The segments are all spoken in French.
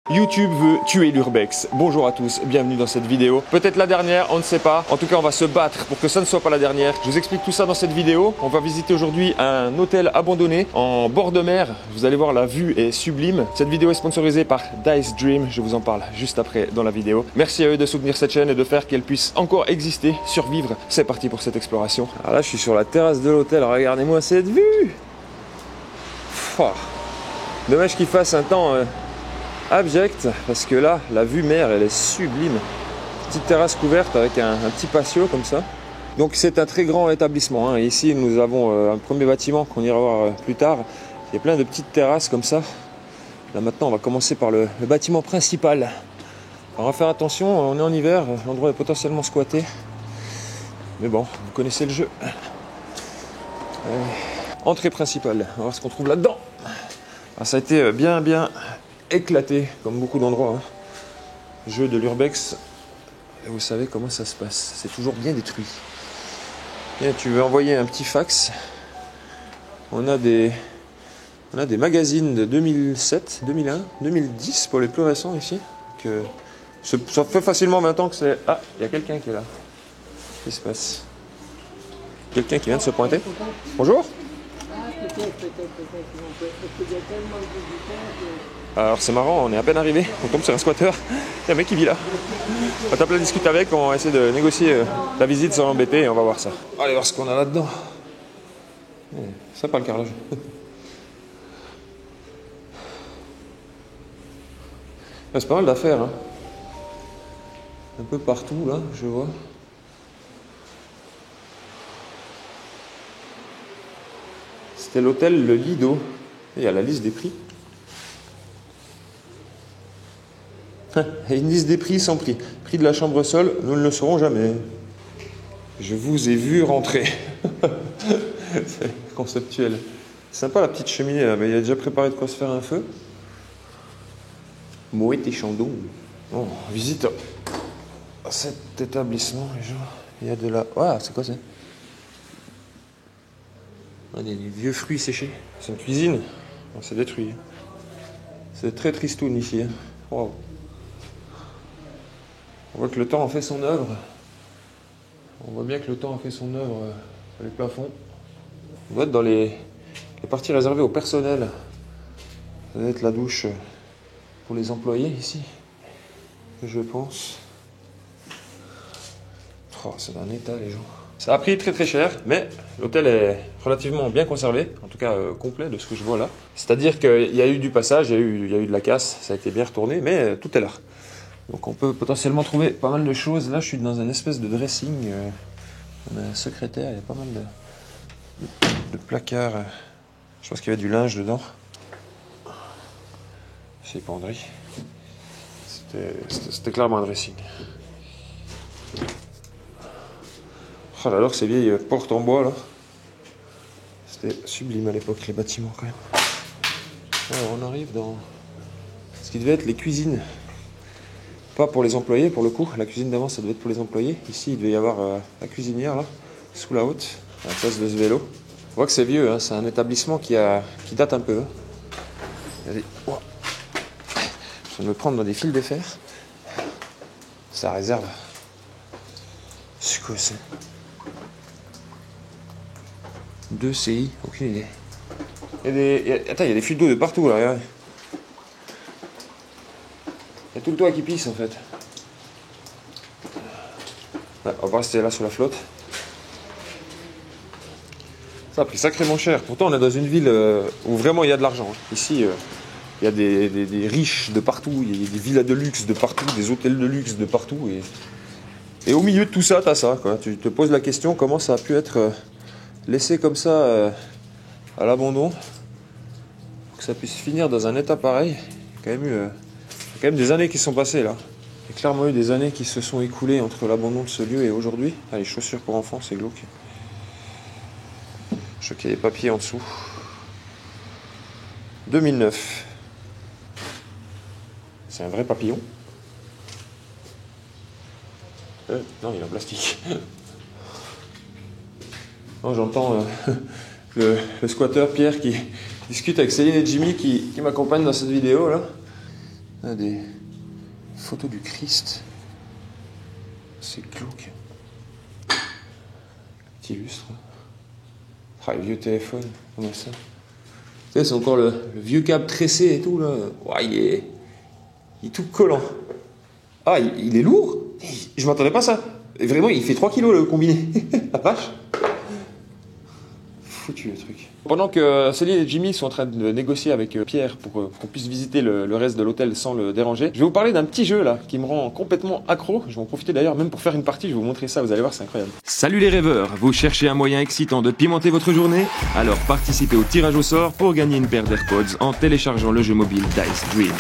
YouTube veut tuer l'urbex. Bonjour à tous, bienvenue dans cette vidéo. Peut-être la dernière, on ne sait pas. En tout cas, on va se battre pour que ça ne soit pas la dernière. Je vous explique tout ça dans cette vidéo. On va visiter aujourd'hui un hôtel abandonné en bord de mer. Vous allez voir, la vue est sublime. Cette vidéo est sponsorisée par Dice Dream. Je vous en parle juste après dans la vidéo. Merci à eux de soutenir cette chaîne et de faire qu'elle puisse encore exister, survivre. C'est parti pour cette exploration. Alors là, je suis sur la terrasse de l'hôtel. Regardez-moi cette vue. Dommage qu'il fasse un temps... abject, parce que là la vue mer elle est sublime. Petite terrasse couverte avec un petit patio comme ça. Donc c'est un très grand établissement hein. Ici nous avons un premier bâtiment qu'on ira voir plus tard. Il y a plein de petites terrasses comme ça. Là maintenant on va commencer par le bâtiment principal. Alors, on va faire attention, on est en hiver, l'endroit est potentiellement squatté, mais bon, vous connaissez le jeu. Entrée principale, on va voir ce qu'on trouve là-dedans. Ça a été bien éclaté, comme beaucoup d'endroits. Hein. Jeu de l'urbex, et vous savez comment ça se passe. C'est toujours bien détruit. Bien, tu veux envoyer un petit fax. On a des magazines de 2007, 2001, 2010 pour les plus récents ici. Ça fait facilement 20 ans que c'est... Ah, il y a quelqu'un qui est là. Qu'est-ce qui se passe? Quelqu'un qui vient de se pointer. Bonjour. Peut-être. Alors c'est marrant, on est à peine arrivé, on tombe sur un squatteur, il y a un mec qui vit là. On va t'appeler à discuter avec, on va essayer de négocier la visite sans l'embêter et on va voir ça. Allez voir ce qu'on a là-dedans. Sympa le carrelage. C'est pas mal d'affaires. Hein. Un peu partout là, je vois. C'était l'hôtel Le Lido. Il y a la liste des prix. Et une liste des prix sans prix. Prix de la chambre seule, nous ne le saurons jamais. Je vous ai vu rentrer. C'est conceptuel. Sympa la petite cheminée, mais il a déjà préparé de quoi se faire un feu. Moët et Chandon. Bon, visite à cet établissement, les gens. Il y a de la... Ah, c'est quoi ça? Des vieux fruits séchés. C'est une cuisine. On s'est détruit. C'est très tristoun ici. Hein. Wow. On voit que le temps a fait son œuvre. On voit bien que le temps a fait son œuvre sur les plafonds. On doit être dans les parties réservées au personnel. Ça doit être la douche pour les employés ici, je pense. Oh, c'est d'un état les gens. Ça a pris très cher, mais l'hôtel est relativement bien conservé, en tout cas complet de ce que je vois là. C'est-à-dire qu'il y a eu du passage, il y a eu de la casse, ça a été bien retourné, mais tout est là. Donc on peut potentiellement trouver pas mal de choses. Là je suis dans un espèce de dressing. On a un secrétaire, il y a pas mal de placards. Je pense qu'il y avait du linge dedans. C'est penderie. C'était clairement un dressing. Oh là là, ces vieilles portes en bois là. C'était sublime à l'époque les bâtiments quand même. Alors on arrive dans ce qui devait être les cuisines. Pas pour les employés pour le coup, la cuisine d'avant ça devait être pour les employés. Ici il devait y avoir la cuisinière là, sous la haute, à la place de ce vélo. On voit que c'est vieux, hein. C'est un établissement qui date un peu. Hein. Oh. Je vais me prendre dans des fils de fer. Ça réserve. C'est quoi ça? 2 CI, aucune idée. Attends, il y a des fuites d'eau de partout là, regardez. Il y a tout le toit qui pisse en fait. Ouais, on va rester là sous la flotte. Ça a pris sacrément cher. Pourtant on est dans une ville où vraiment il y a de l'argent. Ici il y a des riches de partout, il y a des villas de luxe de partout, des hôtels de luxe de partout. Et au milieu de tout ça, t'as ça, quoi. Tu te poses la question comment ça a pu être laissé comme ça à l'abandon. Pour que ça puisse finir dans un état pareil. Il y a quand même des années qui sont passées là. Il y a clairement eu des années qui se sont écoulées entre l'abandon de ce lieu et aujourd'hui. Ah, les chaussures pour enfants, c'est glauque. Je crois qu'il y a des papiers en dessous. 2009. C'est un vrai papillon. Non, il est en plastique. Non, j'entends le squatteur Pierre qui discute avec Céline et Jimmy qui m'accompagnent dans cette vidéo là. On a des photos du Christ. C'est glauque. Petit lustre. Ah, les vieux téléphones, comment ça? Tu sais, c'est encore le vieux câble tressé et tout là. Ouais, il est tout collant. Ah, il est lourd. Je m'attendais pas à ça. Et vraiment, il fait 3 kilos le combiné. La vache. Foutu le truc. Pendant que Céline et Jimmy sont en train de négocier avec Pierre pour qu'on puisse visiter le reste de l'hôtel sans le déranger, je vais vous parler d'un petit jeu là qui me rend complètement accro. Je vais en profiter d'ailleurs même pour faire une partie, je vais vous montrer ça, vous allez voir, c'est incroyable. Salut les rêveurs, vous cherchez un moyen excitant de pimenter votre journée? Alors participez au tirage au sort pour gagner une paire d'AirPods en téléchargeant le jeu mobile Dice Dreams.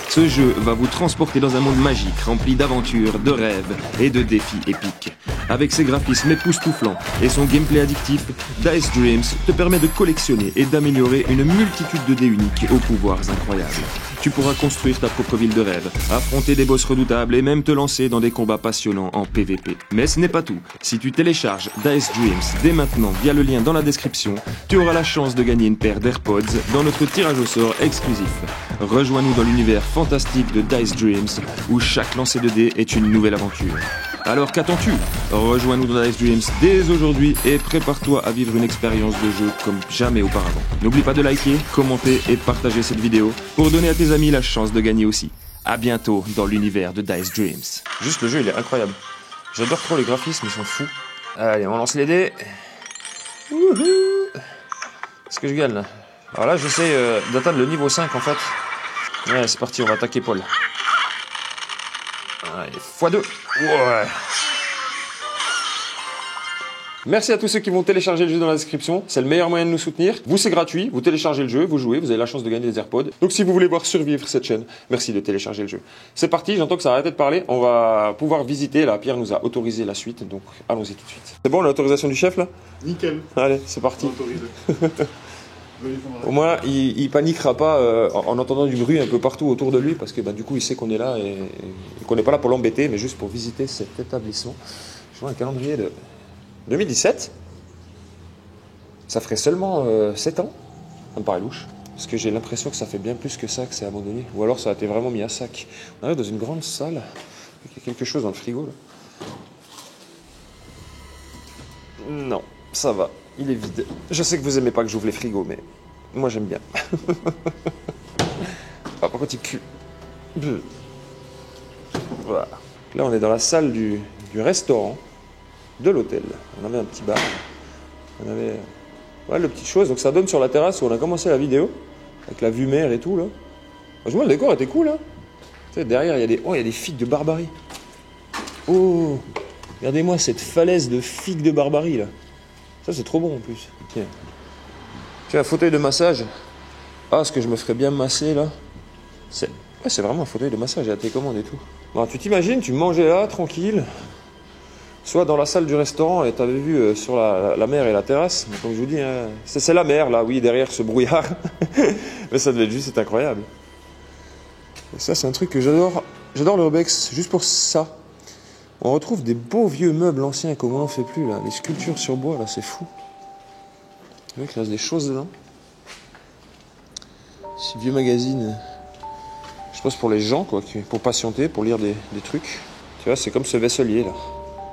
Ce jeu va vous transporter dans un monde magique rempli d'aventures, de rêves et de défis épiques. Avec ses graphismes époustouflants et son gameplay addictif, Dice Dreams te permet de collectionner et d'améliorer une multitude de dés uniques aux pouvoirs incroyables. Tu pourras construire ta propre ville de rêve, affronter des boss redoutables et même te lancer dans des combats passionnants en PvP. Mais ce n'est pas tout. Si tu télécharges Dice Dreams dès maintenant via le lien dans la description, tu auras la chance de gagner une paire d'AirPods dans notre tirage au sort exclusif. Rejoins-nous dans l'univers fantastique de Dice Dreams où chaque lancer de dés est une nouvelle aventure. Alors qu'attends-tu? Rejoins-nous dans Dice Dreams dès aujourd'hui et prépare-toi à vivre une expérience de jeu comme jamais auparavant. N'oublie pas de liker, commenter et partager cette vidéo pour donner à tes amis la chance de gagner aussi. À bientôt dans l'univers de Dice Dreams. Juste le jeu, il est incroyable. J'adore trop les graphismes, ils sont fous. Allez, on lance les dés. Wouhou! Qu'est-ce que je gagne là? Alors là, j'essaie d'atteindre le niveau 5 en fait. Ouais, c'est parti, on va attaquer Paul. Allez, x2. Ouais. Merci à tous ceux qui vont télécharger le jeu dans la description. C'est le meilleur moyen de nous soutenir. Vous, c'est gratuit. Vous téléchargez le jeu, vous jouez, vous avez la chance de gagner des AirPods. Donc si vous voulez voir survivre cette chaîne, merci de télécharger le jeu. C'est parti, j'entends que ça a arrêté de parler. On va pouvoir visiter. Là, Pierre nous a autorisé la suite, donc allons-y tout de suite. C'est bon, l'autorisation du chef là? Nickel. Allez, c'est parti. Au moins, il paniquera pas en entendant du bruit un peu partout autour de lui, parce que du coup, il sait qu'on est là et qu'on n'est pas là pour l'embêter, mais juste pour visiter cet établissement. Je vois un calendrier de 2017. Ça ferait seulement 7 ans. Ça me paraît louche, parce que j'ai l'impression que ça fait bien plus que ça, que c'est abandonné. Ou alors ça a été vraiment mis à sac. On arrive dans une grande salle. Il y a quelque chose dans le frigo là. Non, ça va. Il est vide. Je sais que vous aimez pas que j'ouvre les frigos, mais moi j'aime bien. Ah, par contre il pue. Voilà. Là on est dans la salle du restaurant de l'hôtel. On avait un petit bar. On avait le petite chose. Donc ça donne sur la terrasse où on a commencé la vidéo. Avec la vue mer et tout là. Franchement le décor était cool là. Tu sais, derrière il y a des figues de Barbarie. Oh, regardez-moi cette falaise de figues de Barbarie là. Ça c'est trop bon en plus. Tiens. Tu as un fauteuil de massage. Ah, ce que je me ferais bien masser là. C'est vraiment un fauteuil de massage, il y a tes commandes et tout. Bon, tu t'imagines, tu mangeais là, tranquille. Soit dans la salle du restaurant et tu avais vu sur la mer et la terrasse. Mais comme je vous dis, hein, c'est la mer là, oui, derrière ce brouillard. Mais ça devait être juste, c'est incroyable. Et ça c'est un truc que j'adore. J'adore l'urbex, juste pour ça. On retrouve des beaux vieux meubles anciens comme on n'en fait plus là. Les sculptures sur bois là, c'est fou. Le mec il reste des choses dedans. Ces vieux magazines, je pense pour les gens quoi, pour patienter, pour lire des trucs. Tu vois, c'est comme ce vaisselier là.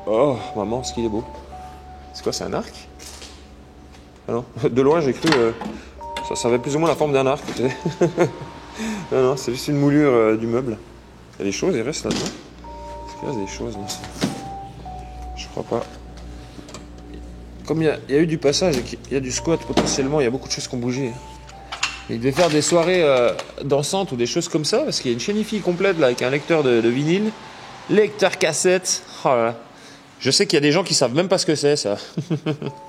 Oh maman, ce qu'il est beau. C'est quoi, c'est un arc? Ah non, de loin j'ai cru ça avait plus ou moins la forme d'un arc. Tu sais. Non, c'est juste une moulure du meuble. Il y a des choses, il reste là-dedans. Il reste des choses là. Je crois pas. Comme il y a eu du passage et qu'il y a du squat potentiellement, il y a beaucoup de choses qui ont bougé. Il devait faire des soirées dansantes ou des choses comme ça, parce qu'il y a une chaîne hi-fi complète là, avec un lecteur de vinyle, lecteur cassette. Oh là là. Je sais qu'il y a des gens qui savent même pas ce que c'est ça.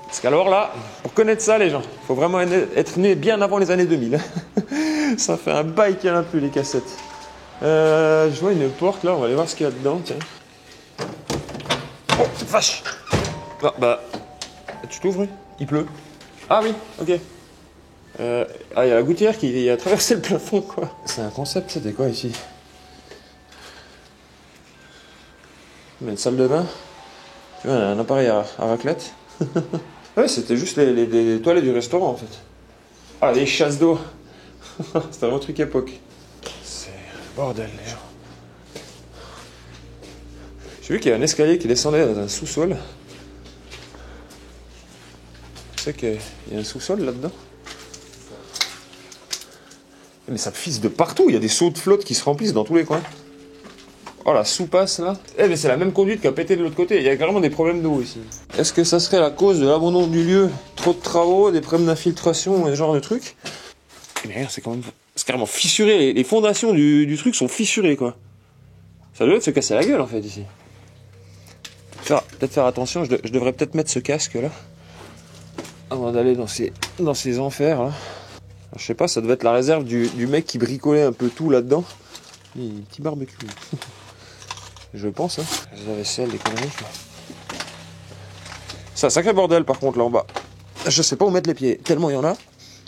Parce qu'alors là, pour connaître ça les gens, il faut vraiment être né bien avant les années 2000. Ça fait un bail qu'il n'y en a plus les cassettes. Je vois une porte là, on va aller voir ce qu'il y a dedans, tiens. Oh, vache! Ah, bah, tu t'ouvres? Il pleut. Ah oui, ok. Il y a la gouttière qui a traversé le plafond, quoi. C'est un concept, c'était quoi ici? Il y a une salle de bain. Tu vois, un appareil à raclette. Ouais, c'était juste les toilettes du restaurant, en fait. Ah, les chasses d'eau. C'était un autre truc époque. C'est Bordel, les gens. J'ai vu qu'il y a un escalier qui descendait dans un sous-sol. Tu sais qu'il y a un sous-sol là-dedans? Mais ça fisse de partout, il y a des seaux de flotte qui se remplissent dans tous les coins. Oh la soupasse là. Eh mais c'est la même conduite qui a pété de l'autre côté, il y a carrément des problèmes d'eau ici. Est-ce que ça serait la cause de l'abandon du lieu? Trop de travaux, des problèmes d'infiltration et ce genre de trucs? Mais regarde, c'est carrément fissuré, les fondations du truc sont fissurées quoi. Ça doit se casser la gueule en fait ici. Peut-être faire attention, je devrais peut-être mettre ce casque là. Avant d'aller dans ces enfers là. Je sais pas, ça devait être la réserve du mec qui bricolait un peu tout là-dedans. Petit barbecue. Je pense, hein. La vaisselle, des conneries. C'est un sacré bordel par contre là en bas. Je sais pas où mettre les pieds, tellement il y en a.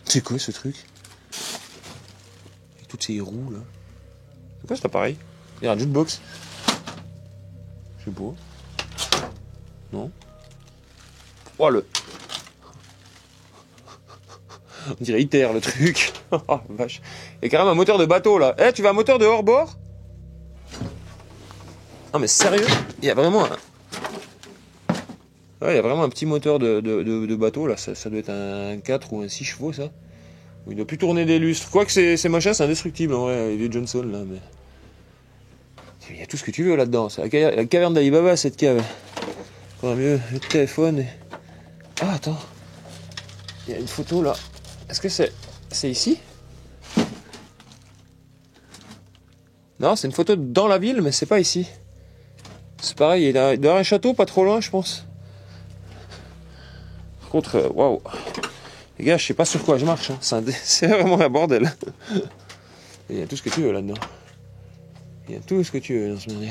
C'est quoi ce truc? Avec toutes ces roues là. C'est quoi cet appareil? Il y a un jukebox. C'est beau. Non? Oh le. On dirait ITER le truc. Oh vache. Il y a carrément un moteur de bateau là. Eh, tu veux un moteur de hors-bord? Non mais sérieux? Il y a vraiment un... Ouais, il y a vraiment un petit moteur de bateau là. Ça doit être un 4 ou un 6 chevaux ça. Il doit plus tourner des lustres. Quoique ces machins c'est indestructible en vrai, les vieux Johnson là. Mais... Il y a tout ce que tu veux là-dedans. C'est la caverne d'Alibaba cette cave. Encore mieux, le téléphone. Et... Ah attends. Il y a une photo là. Est-ce que c'est ici? Non, c'est une photo dans la ville, mais c'est pas ici. C'est pareil, il doit y avoir un château pas trop loin, je pense. Par contre, waouh. Les gars, je sais pas sur quoi je marche. Hein. C'est vraiment un bordel. Il y a tout ce que tu veux là-dedans. Il y a tout ce que tu veux dans ce monde.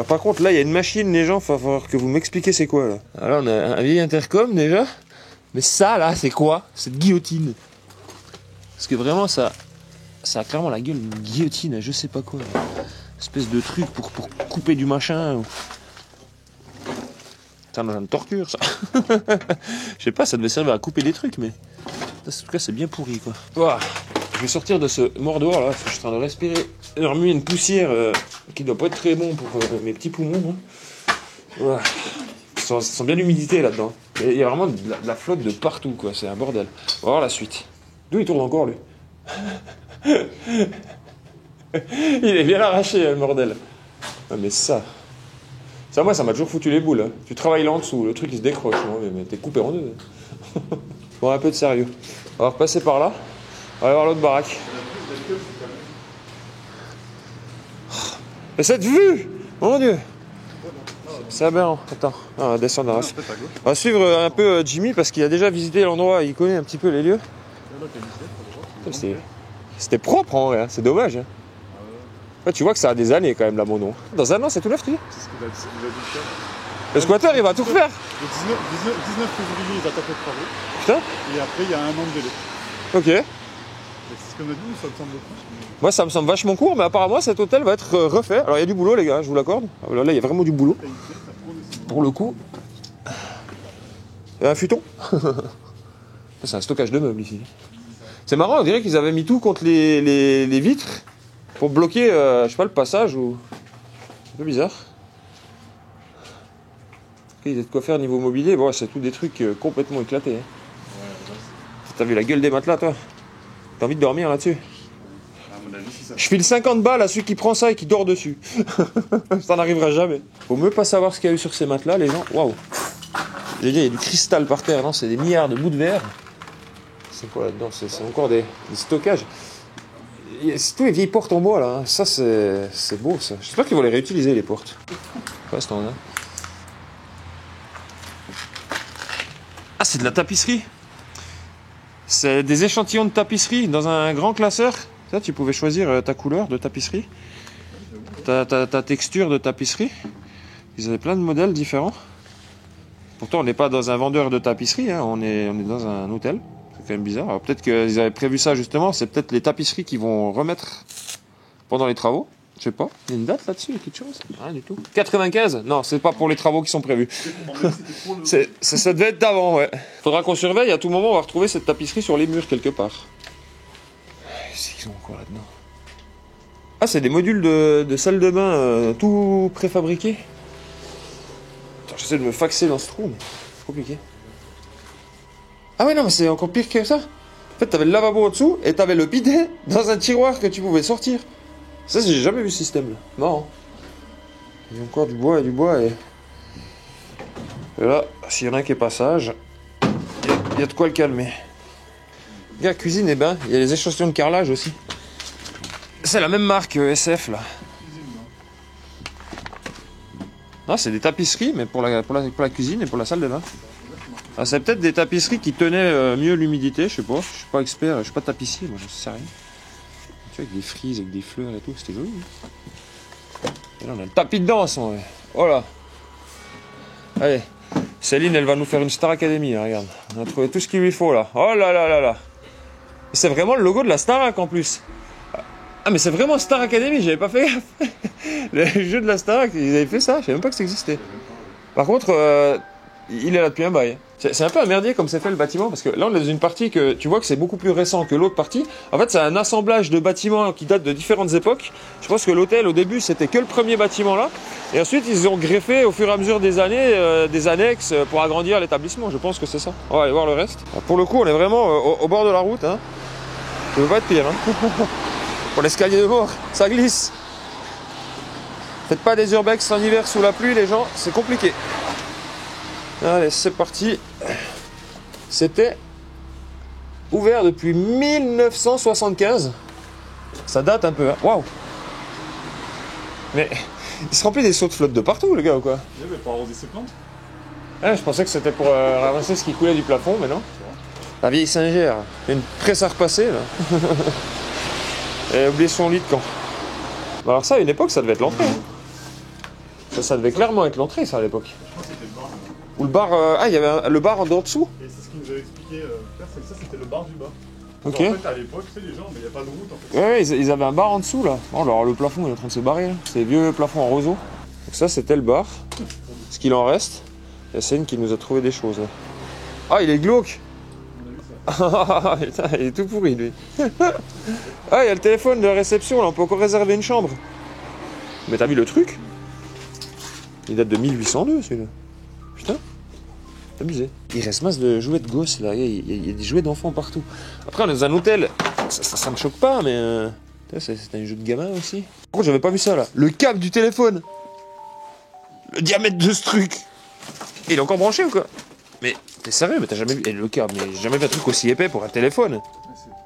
Par contre, là, il y a une machine, les gens, il va falloir que vous m'expliquiez c'est quoi là. Alors, on a un vieil intercom déjà. Mais ça là, c'est quoi? Cette guillotine. Parce que vraiment, ça a clairement la gueule d'une guillotine, je sais pas quoi. Espèce de truc pour couper du machin. C'est un engin de torture, ça. Je sais pas, ça devait servir à couper des trucs, mais... En tout cas, c'est bien pourri, quoi. Ouah. Je vais sortir de ce mordor, là, parce que je suis en train de respirer, de remuer une poussière qui doit pas être très bon pour mes petits poumons. Hein. Ouah. Ils sont bien d'humidité, là-dedans. Il y a vraiment de la flotte de partout, quoi. C'est un bordel. On va voir la suite. D'où il tourne encore, lui? Il est bien arraché, le bordel. Ah, mais ça, moi, ça m'a toujours foutu les boules. Hein. Tu travailles là en dessous, le truc il se décroche, hein, mais t'es coupé en deux. Bon, un peu de sérieux. On va repasser par là. On va aller voir l'autre baraque. Mais cette vue, mon Dieu, c'est aberrant. Attends, on va descendre. On va suivre un peu Jimmy parce qu'il a déjà visité l'endroit, il connaît un petit peu les lieux. C'était propre en vrai, hein. C'est dommage. Hein. Ouais, tu vois que ça a des années quand même l'abandon. Dans un an, c'est tout neuf, tu dis? C'est ce qu'il a dit. Le squatter, il va tout refaire. Le 19 février, ils attaquent les travaux. Putain. Et après, il y a un an de délai. Ok. C'est ce qu'on a dit, ça me semble court. Moi, ça me semble vachement court, mais apparemment, cet hôtel va être refait. Alors, il y a du boulot, les gars, je vous l'accorde. Là, il y a vraiment du boulot. Pour le coup. Il y a un futon. C'est un stockage de meubles ici. C'est marrant, on dirait qu'ils avaient mis tout contre les vitres pour bloquer, je sais pas, le passage ou... C'est un peu bizarre. Il y a de quoi faire niveau mobilier. Bon, c'est tout des trucs complètement éclatés. Hein. Ouais, t'as vu la gueule des matelas, toi? T'as envie de dormir là-dessus? Je file 50 balles à celui qui prend ça et qui dort dessus. Ça n'arrivera jamais. Faut mieux pas savoir ce qu'il y a eu sur ces matelas, les gens. Waouh! J'ai dit, il y a du cristal par terre. Non, c'est des milliards de bouts de verre. C'est quoi là-dedans? C'est encore des stockages. C'est tous les vieilles portes en bois là. Ça, c'est beau ça. J'espère qu'ils vont les réutiliser, les portes. Quoi, ce temps-là? Ah, c'est de la tapisserie. C'est des échantillons de tapisserie dans un grand classeur. Ça, tu pouvais choisir ta couleur de tapisserie, ta texture de tapisserie. Ils avaient plein de modèles différents. Pourtant, on n'est pas dans un vendeur de tapisserie, hein. On est dans un hôtel. C'est quand même bizarre. Alors peut-être qu'ils avaient prévu ça justement. C'est peut-être les tapisseries qu'ils vont remettre pendant les travaux. Je sais pas. Il y a une date là-dessus, quelque chose? Rien du tout. 95? Non, c'est pas pour les travaux qui sont prévus. Ça devait être d'avant, ouais. Faudra qu'on surveille. À tout moment, on va retrouver cette tapisserie sur les murs quelque part. Qu'est-ce qu'ils ont encore là-dedans? Ah, c'est des modules de salle de bain tout préfabriqués. J'essaie de me faxer dans ce trou, mais c'est compliqué. Ah ouais, non, mais c'est encore pire que ça. En fait, t'avais le lavabo en dessous et t'avais le bidet dans un tiroir que tu pouvais sortir. Ça, j'ai jamais vu ce système-là. Marrant. Il y a encore du bois et... Et là, s'il y en a un qui est pas sage, il y a de quoi le calmer. Gars, cuisine et bain, il y a les échantillons de carrelage aussi. C'est la même marque SF là. Ah, c'est des tapisseries, mais pour la cuisine et pour la salle de bain. Ah, c'est peut-être des tapisseries qui tenaient mieux l'humidité, je sais pas. Je suis pas expert, je suis pas tapissier, moi je sais rien. Tu vois, avec des frises, avec des fleurs et tout, c'était joli. Et là, on a le tapis de danse, ouais. Oh là. Allez, Céline, elle va nous faire une Star Academy, hein, regarde. On a trouvé tout ce qu'il lui faut là. Oh là là là là. C'est vraiment le logo de la Starac en plus. Ah, mais c'est vraiment Star Academy, j'avais pas fait gaffe. Le jeu de la Starac, ils avaient fait ça, je savais même pas que ça existait. Par contre, il est là depuis un bail. C'est un peu un merdier comme c'est fait le bâtiment, parce que là on est dans une partie que tu vois que c'est beaucoup plus récent que l'autre partie. En fait, c'est un assemblage de bâtiments qui datent de différentes époques. Je pense que l'hôtel au début c'était que le premier bâtiment là, et ensuite ils ont greffé au fur et à mesure des années des annexes pour agrandir l'établissement. Je pense que c'est ça. On va aller voir le reste. Pour le coup, on est vraiment au bord de la route. Hein. Ça peut pas être pire. Hein. Pour l'escalier de mort, ça glisse. Faites pas des urbex en hiver sous la pluie, les gens, c'est compliqué. Allez, c'est parti. C'était ouvert depuis 1975. Ça date un peu, hein. Waouh. Mais il se remplit des seaux de flotte de partout, le gars, ou quoi? Oui, mais pour arroser ses plantes. Ah, je pensais que c'était pour ramasser ce qui coulait du plafond, mais non. La vieille Saint-Gère. Une presse à repasser, là. Et oublié son lit de camp. Bon, alors ça, à une époque, ça devait être l'entrée. Hein. Ça devait clairement être l'entrée, ça, à l'époque. Je pense que c'était le bar. Ou le bar... il y avait le bar en dessous. Et c'est ce qu'il nous avait expliqué, Pierre, c'est que ça, c'était le bar du bas. Ok. En fait, à l'époque, tu sais, les gens, mais il n'y a pas de route, en fait. Ouais, ils avaient un bar en dessous, là. Oh, alors, le plafond, il est en train de se barrer, là. C'est vieux plafond en roseau. Donc ça, c'était le bar. Ce qu'il en reste. Il y a Céline qui nous a trouvé des choses, là. Ah, il est glauque. Ah, putain, il est tout pourri, lui. Ah, il y a le téléphone de la réception, là, on peut encore réserver une chambre. Mais t'as vu le truc? Il date de 1802, celui-là. Putain, c'est abusé. Il reste masse de jouets de gosses, là. Il y a des jouets d'enfants partout. Après, on est dans un hôtel. Ça me choque pas, mais... c'est un jeu de gamin aussi. Par contre, j'avais pas vu ça, là. Le câble du téléphone. Le diamètre de ce truc. Il est encore branché ou quoi? Mais t'es sérieux? Mais t'as jamais vu... Et le câble, mais j'ai jamais vu un truc aussi épais pour un téléphone.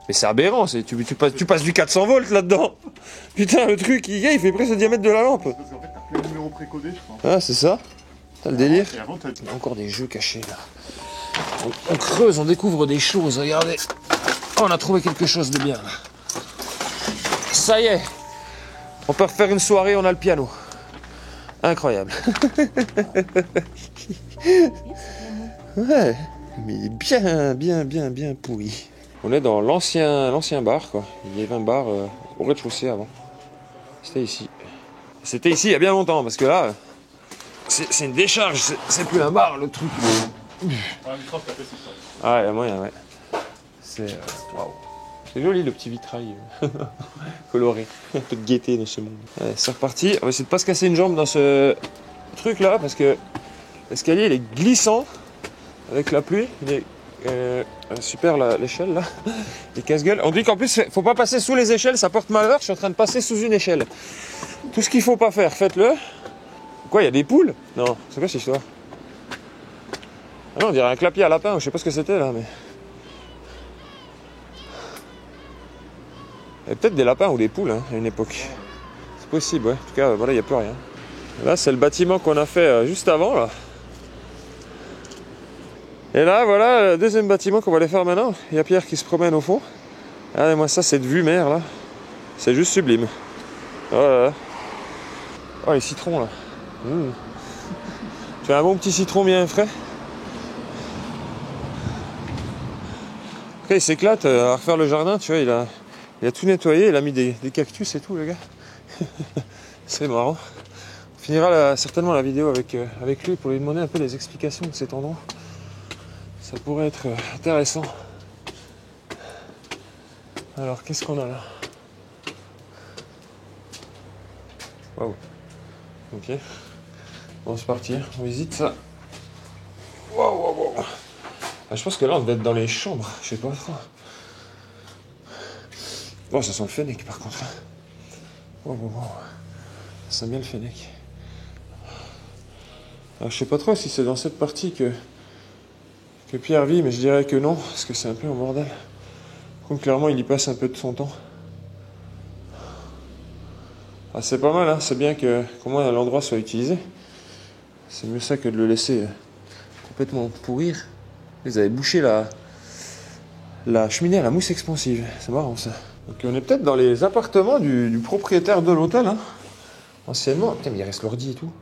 Mais c'est aberrant, tu passes du 400 volts là-dedans. Putain, le truc, il fait presque le diamètre de la lampe. Parce qu'en fait, t'as plus le numéro précodé, je crois. Ah, c'est ça? T'as le délire? Et avant, Il y a encore des jeux cachés, là. On creuse, on découvre des choses, regardez. Oh, on a trouvé quelque chose de bien, là. Ça y est. On peut refaire une soirée, on a le piano. Incroyable. Ouais, mais bien pourri. On est dans l'ancien bar, quoi. Il y avait un bar au rez-de-chaussée avant. C'était ici. C'était ici il y a bien longtemps, parce que là, c'est une décharge, c'est plus un bar, le truc. Ah, il y a moyen, ouais. C'est... Waouh. C'est joli, le petit vitrail coloré. Un peu de gaieté dans ce monde. Allez, c'est reparti. On va essayer de pas se casser une jambe dans ce truc-là, parce que l'escalier, il est glissant. Avec la pluie, il est super l'échelle là, les casse-gueule. On dit qu'en plus, faut pas passer sous les échelles, ça porte malheur. Je suis en train de passer sous une échelle. Tout ce qu'il faut pas faire, faites-le. Quoi, il y a des poules? Non, c'est quoi cette histoire? Ah non, on dirait un clapier à lapin, je sais pas ce que c'était là, mais. Il y avait peut-être des lapins ou des poules hein, à une époque. C'est possible, ouais. En tout cas, voilà, il n'y a plus rien. Là, c'est le bâtiment qu'on a fait juste avant là. Et là, voilà, le deuxième bâtiment qu'on va aller faire maintenant. Il y a Pierre qui se promène au fond. Regardez moi ça, cette vue mer, là. C'est juste sublime. Oh là là. Oh, les citrons, là. Tu as un bon petit citron bien frais. Après, il s'éclate à refaire le jardin, tu vois. Il a tout nettoyé, il a mis des cactus et tout, le gars. C'est marrant. On finira certainement la vidéo avec lui pour lui demander un peu les explications de cet endroit. Ça pourrait être intéressant. Alors, qu'est-ce qu'on a là? Waouh. Ok. Bon, c'est parti, on visite ça. Waouh, waouh, waouh. Ah, je pense que là, on doit être dans les chambres, je sais pas trop. Bon, ça sent le fennec par contre. Waouh, waouh, waouh. Ça sent bien le fennec. Alors, je sais pas trop si c'est dans cette partie que Pierre vit, mais je dirais que non, parce que c'est un peu un bordel. Donc clairement, il y passe un peu de son temps. Ah, c'est pas mal, hein. C'est bien que comment l'endroit soit utilisé. C'est mieux ça que de le laisser complètement pourrir. Ils avaient bouché la cheminée à la mousse expansive. C'est marrant ça. Donc on est peut-être dans les appartements du propriétaire de l'hôtel. Hein. Anciennement. Putain, mais il reste l'ordi et tout.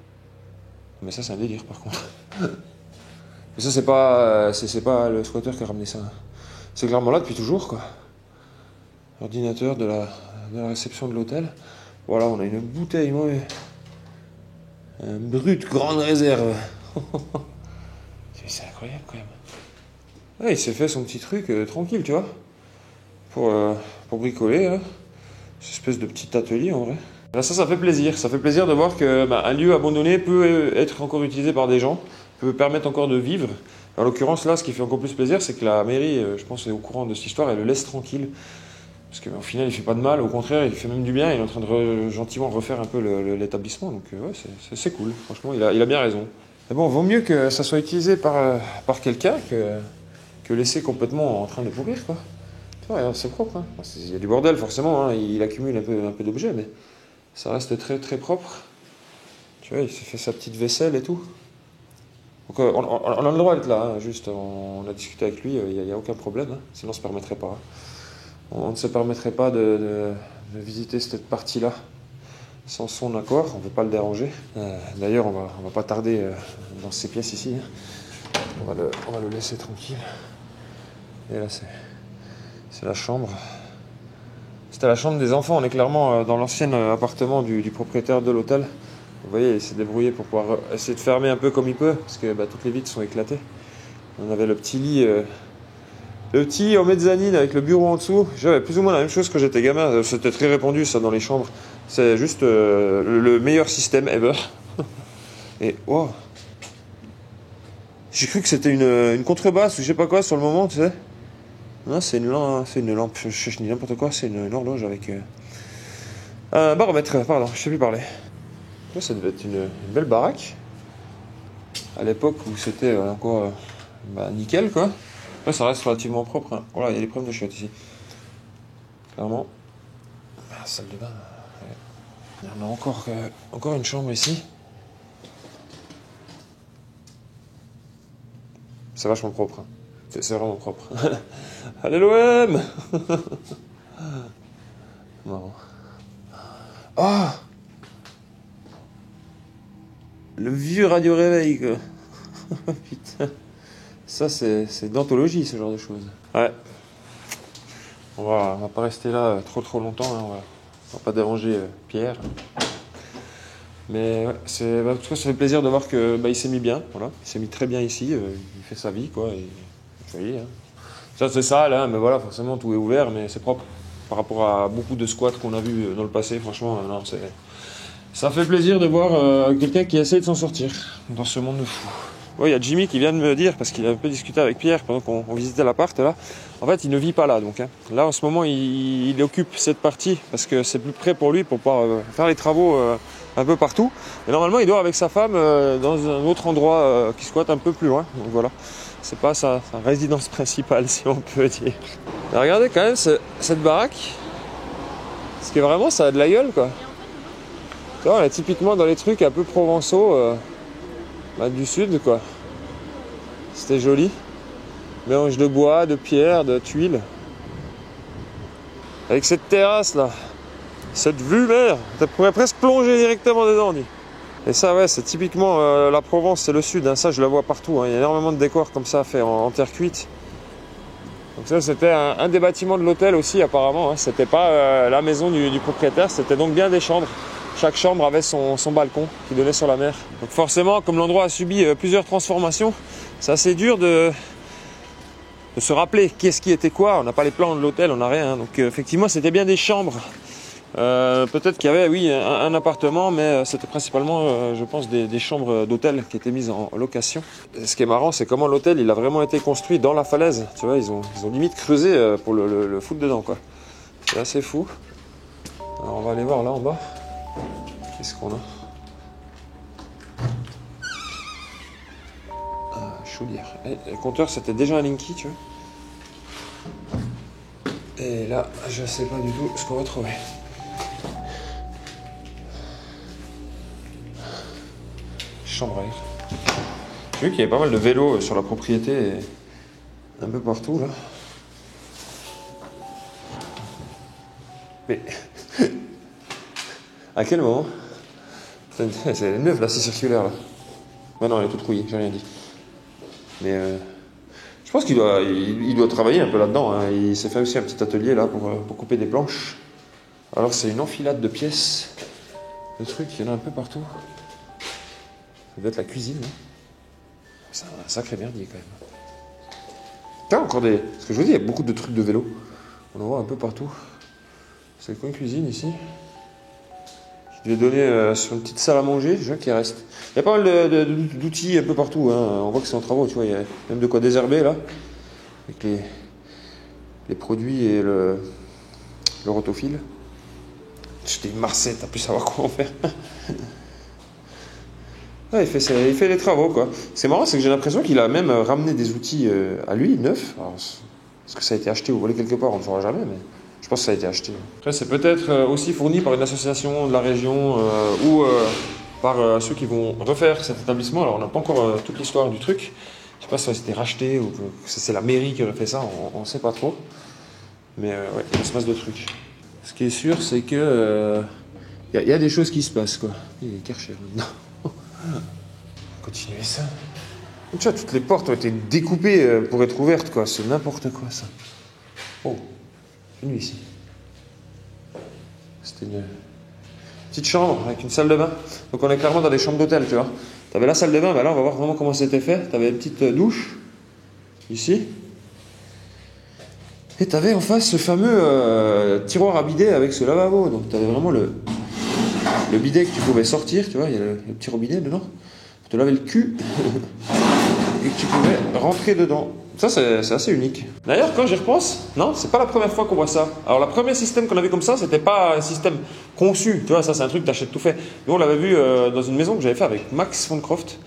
Mais ça, c'est un délire par contre. Mais ça, c'est pas le squatter qui a ramené ça. C'est clairement là depuis toujours, quoi. Ordinateur de la réception de l'hôtel. Voilà, on a une bouteille, moi. Un brut grande réserve. C'est incroyable quand même. Ouais, il s'est fait son petit truc tranquille, tu vois. Pour bricoler, hein. Cette espèce de petit atelier en vrai. Là, ça fait plaisir. Ça fait plaisir de voir que un lieu abandonné peut être encore utilisé par des gens, peut permettre encore de vivre. En l'occurrence, là, ce qui fait encore plus plaisir, c'est que la mairie, je pense, est au courant de cette histoire, elle le laisse tranquille. Parce qu'au final, il fait pas de mal, au contraire, il fait même du bien, il est en train de gentiment refaire un peu l'établissement. Donc, ouais, c'est cool. Franchement, il a bien raison. Mais bon, vaut mieux que ça soit utilisé par quelqu'un que laissé complètement en train de pourrir, quoi. Ouais, c'est propre, hein. Il y a du bordel, forcément, hein. Il accumule un peu d'objets, mais ça reste très très propre. Tu vois, il s'est fait sa petite vaisselle et tout. Donc on a le droit d'être là, hein. Juste on a discuté avec lui, il n'y a aucun problème, hein. Sinon on ne se permettrait pas. Hein. On ne se permettrait pas de visiter cette partie-là sans son accord, on ne veut pas le déranger. D'ailleurs, on va pas tarder dans ces pièces ici. Hein. On va le laisser tranquille. Et là, c'est la chambre. C'était la chambre des enfants. On est clairement dans l'ancien appartement du propriétaire de l'hôtel. Vous voyez, il s'est débrouillé pour pouvoir essayer de fermer un peu comme il peut, parce que toutes les vitres sont éclatées. On avait le petit lit en mezzanine avec le bureau en dessous. J'avais plus ou moins la même chose quand j'étais gamin. C'était très répandu ça dans les chambres. C'est juste le meilleur système ever. Et wow. J'ai cru que c'était une contrebasse ou je sais pas quoi sur le moment, tu sais. Non, c'est une lampe. Je dis n'importe quoi. C'est une horloge avec un baromètre. Pardon, je sais plus parler. Là, ça devait être une belle baraque. À l'époque où c'était encore nickel, quoi. Là, ça reste relativement propre. Hein. Voilà, il y a des problèmes de chiottes ici. Clairement. La salle de bain. Ouais. Il y en a encore une chambre ici. C'est vachement propre. Hein. C'est vraiment propre. Allez l'OM. Marrant. Ah, le vieux radio réveil, quoi. Putain. Ça, c'est d'anthologie, ce genre de choses. Ouais. On va pas rester là trop longtemps. Hein. On va pas déranger Pierre. Mais ouais, en tout cas, ça fait plaisir de voir que il s'est mis bien. Voilà. Il s'est mis très bien ici. Il fait sa vie, quoi. Et, vous voyez, hein. Ça, c'est sale, hein, mais voilà, forcément, tout est ouvert, mais c'est propre. Par rapport à beaucoup de squats qu'on a vus dans le passé, franchement, non, ça fait plaisir de voir quelqu'un qui essaie de s'en sortir dans ce monde de fou. Ouais, il y a Jimmy qui vient de me dire, parce qu'il a un peu discuté avec Pierre pendant qu'on visitait l'appart, là. En fait, il ne vit pas là, donc. Hein. Là, en ce moment, il occupe cette partie, parce que c'est plus près pour lui, pour pouvoir faire les travaux un peu partout. Et normalement, il dort avec sa femme dans un autre endroit qui squatte un peu plus loin. Donc voilà. C'est pas sa résidence principale, si on peut dire. Mais regardez quand même cette baraque. Parce que vraiment, ça a de la gueule, quoi. Tu vois, on est typiquement dans les trucs un peu provençaux du sud, quoi. C'était joli. Mélange de bois, de pierre, de tuiles. Avec cette terrasse, là. Cette vue, merde. Tu pourrais presque plonger directement dedans, dis. Et ça, ouais, c'est typiquement la Provence, c'est le sud. Hein. Ça, je le vois partout. Hein. Il y a énormément de décors comme ça faits en terre cuite. Donc ça, c'était un des bâtiments de l'hôtel aussi, apparemment. Hein. C'était pas la maison du propriétaire, c'était donc bien des chambres. Chaque chambre avait son balcon qui donnait sur la mer. Donc forcément, comme l'endroit a subi plusieurs transformations, c'est assez dur de se rappeler qu'est-ce qui était quoi. On n'a pas les plans de l'hôtel, on n'a rien. Donc effectivement, c'était bien des chambres Peut-être qu'il y avait, oui, un appartement, mais c'était principalement, je pense, des chambres d'hôtel qui étaient mises en location. Et ce qui est marrant, c'est comment l'hôtel, il a vraiment été construit dans la falaise. Tu vois, ils ont limite creusé pour le foutre dedans, quoi. C'est assez fou. Alors, on va aller voir là en bas. Qu'est-ce qu'on a? Chaudière. Et le compteur, c'était déjà un Linky, tu vois. Et là, je sais pas du tout ce qu'on va trouver. Chambre à air. J'ai vu qu'il y avait pas mal de vélos sur la propriété et un peu partout là. Mais à quel moment? C'est neuf là, c'est circulaire là. Bah non, elle est toute rouillée, j'ai rien dit. Mais je pense qu'il doit travailler un peu là-dedans. Hein. Il s'est fait aussi un petit atelier là pour couper des planches. Alors c'est une enfilade de pièces, de trucs, il y en a un peu partout. Ça doit être la cuisine. Hein. C'est un sacré merdier quand même. T'as encore des... Ce que je vous dis, il y a beaucoup de trucs de vélo. On en voit un peu partout. C'est le coin cuisine ici. Je vais donner sur une petite salle à manger, je vois qu'il reste. Il y a pas mal d'outils un peu partout. Hein. On voit que c'est en travaux, tu vois. Il y a même de quoi désherber là. Avec les produits et le rotofil. J'étais une Marcette, t'as pu savoir comment faire. Ouais, il fait les travaux, quoi. C'est marrant, c'est que j'ai l'impression qu'il a même ramené des outils à lui, neufs. Alors, est-ce que ça a été acheté ou volé quelque part? On ne saura jamais, mais je pense que ça a été acheté. Après, c'est peut-être aussi fourni par une association de la région ou par ceux qui vont refaire cet établissement. Alors, on n'a pas encore toute l'histoire du truc. Je sais pas si ça a été racheté ou que c'est la mairie qui aurait fait ça, on ne sait pas trop. Mais ouais, il se passe de trucs. Ce qui est sûr, c'est que y a des choses qui se passent, quoi. Il est Karcher maintenant. Continuer ça. Tu vois, toutes les portes ont été découpées pour être ouvertes, quoi. C'est n'importe quoi, ça. Oh, une nuit ici. C'était une petite chambre avec une salle de bain. Donc on est clairement dans des chambres d'hôtel, tu vois. T'avais la salle de bain, bah là on va voir vraiment comment c'était fait. T'avais une petite douche, ici. Et t'avais en face ce fameux tiroir à bidet avec ce lavabo. Donc t'avais vraiment le bidet que tu pouvais sortir, tu vois, il y a le petit robinet dedans, pour te laver le cul, et que tu pouvais rentrer dedans. Ça, c'est assez unique. D'ailleurs, quand j'y repense, non, c'est pas la première fois qu'on voit ça. Alors, le premier système qu'on avait comme ça, c'était pas un système conçu. Tu vois, ça, c'est un truc, t'achètes tout fait. Nous, on l'avait vu dans une maison que j'avais fait avec Max Foncroft.